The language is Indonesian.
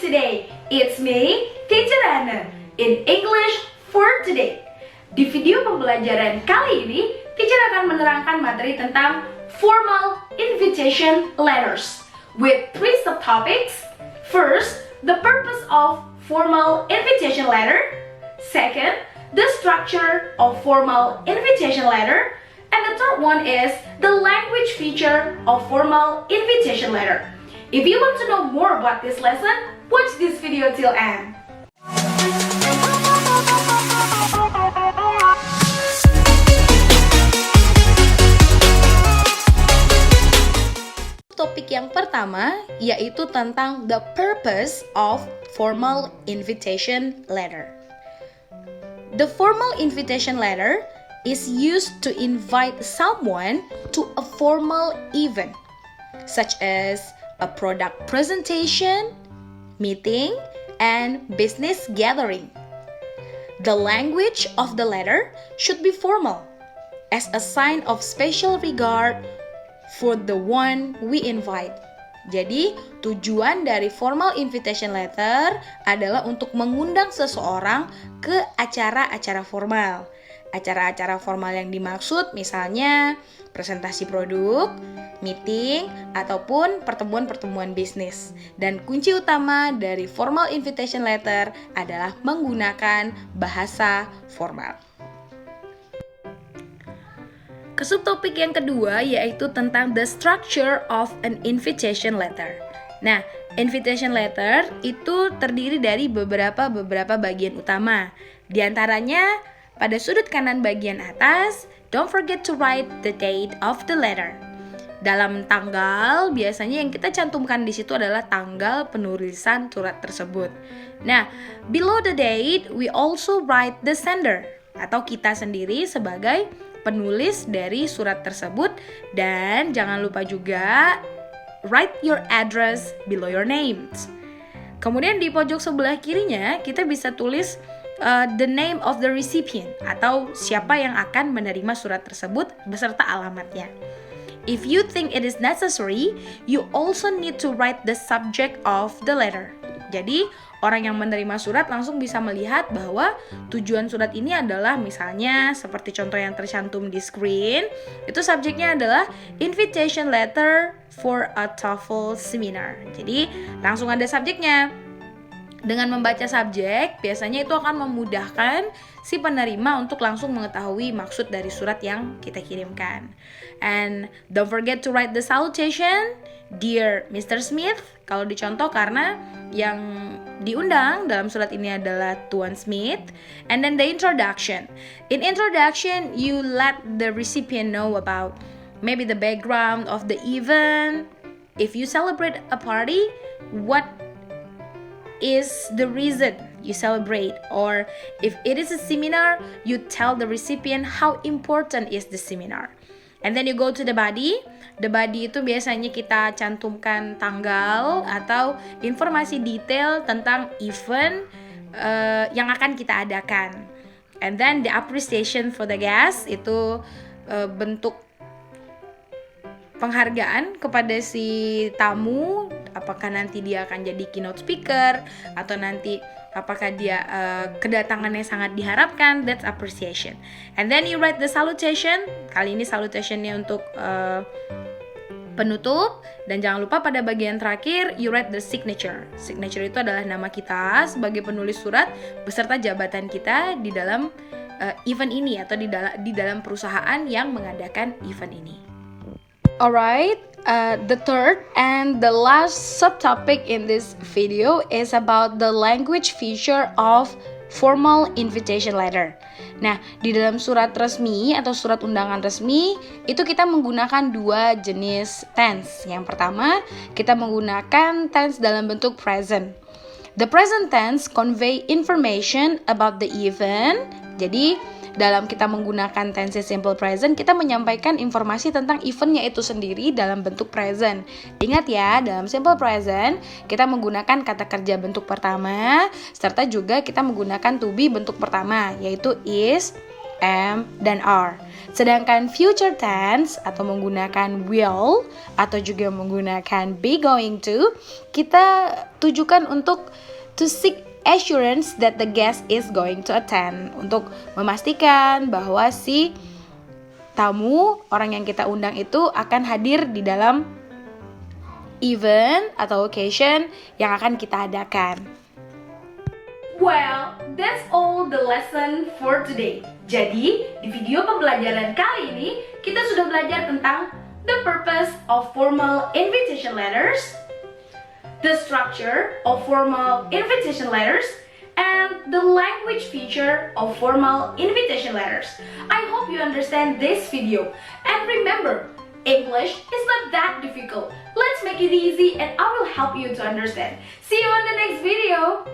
today. It's me, Teacher Anna, in English for today. Di video pembelajaran kali ini, Teacher akan menerangkan materi tentang formal invitation letters with 3 subtopics. First, the purpose of formal invitation letter. Second, the structure of formal invitation letter. And the third one is the language feature of formal invitation letter. If you want to know more about this lesson, watch this video till end. Topik yang pertama yaitu tentang the purpose of formal invitation letter. The formal invitation letter is used to invite someone to a formal event, such as a product presentation, meeting, and business gathering. The language of the letter should be formal, as a sign of special regard for the one we invite. Jadi, tujuan dari formal invitation letter adalah untuk mengundang seseorang ke acara-acara formal. Acara-acara formal yang dimaksud misalnya presentasi produk, meeting, ataupun pertemuan-pertemuan bisnis. Dan kunci utama dari formal invitation letter adalah menggunakan bahasa formal. Ke subtopik yang kedua yaitu tentang the structure of an invitation letter. Nah, invitation letter itu terdiri dari beberapa bagian utama. Di antaranya pada sudut kanan bagian atas, don't forget to write the date of the letter. Dalam tanggal, biasanya yang kita cantumkan di situ adalah tanggal penulisan surat tersebut. Nah, below the date, we also write the sender atau kita sendiri sebagai penulis dari surat tersebut, dan jangan lupa juga write your address below your names. Kemudian di pojok sebelah kirinya kita bisa tulis the name of the recipient atau siapa yang akan menerima surat tersebut beserta alamatnya. If you think it is necessary, you also need to write the subject of the letter. Jadi, orang yang menerima surat langsung bisa melihat bahwa tujuan surat ini adalah misalnya seperti contoh yang tercantum di screen, itu subjeknya adalah invitation letter for a TOEFL seminar. Jadi, langsung ada subjeknya. Dengan membaca subjek, biasanya itu akan memudahkan si penerima untuk langsung mengetahui maksud dari surat yang kita kirimkan. And don't forget to write the salutation, Dear Mr. Smith, kalau dicontoh karena yang diundang dalam surat ini adalah Tuan Smith. And then the introduction. In introduction, you let the recipient know about maybe the background of the event. If you celebrate a party, what is the reason you celebrate, or if it is a seminar, you tell the recipient how important is the seminar. And then you go to the body. The body itu biasanya kita cantumkan tanggal atau informasi detail tentang event yang akan kita adakan. And then the appreciation for the guest itu bentuk penghargaan kepada si tamu, apakah nanti dia akan jadi keynote speaker atau nanti apakah dia kedatangannya sangat diharapkan, that's appreciation. And then you write the salutation. Kali ini salutationnya untuk penutup, dan jangan lupa pada bagian terakhir you write the signature. Signature itu adalah nama kita sebagai penulis surat beserta jabatan kita di dalam event ini atau di dalam perusahaan yang mengadakan event ini. Alright, the third and the last subtopic in this video is about the language feature of formal invitation letter. Nah, di dalam surat resmi atau surat undangan resmi itu kita menggunakan 2 jenis tense. Yang pertama, kita menggunakan tense dalam bentuk present. The present tense convey information about the event. Jadi, dalam kita menggunakan tense simple present, kita menyampaikan informasi tentang eventnya itu sendiri dalam bentuk present. Ingat ya, dalam simple present, kita menggunakan kata kerja bentuk pertama, serta juga kita menggunakan to be bentuk pertama, yaitu is, am, dan are. Sedangkan future tense atau menggunakan will atau juga menggunakan be going to, kita tujukan untuk to seek assurance that the guest is going to attend, untuk memastikan bahwa si tamu, orang yang kita undang itu akan hadir di dalam event atau occasion yang akan kita adakan. Well, that's all the lesson for today. Jadi, di video pembelajaran kali ini, kita sudah belajar tentang the purpose of formal invitation letters, the structure of formal invitation letters, and the language feature of formal invitation letters. I hope you understand this video. And remember, English is not that difficult. Let's make it easy and I will help you to understand. See you on the next video.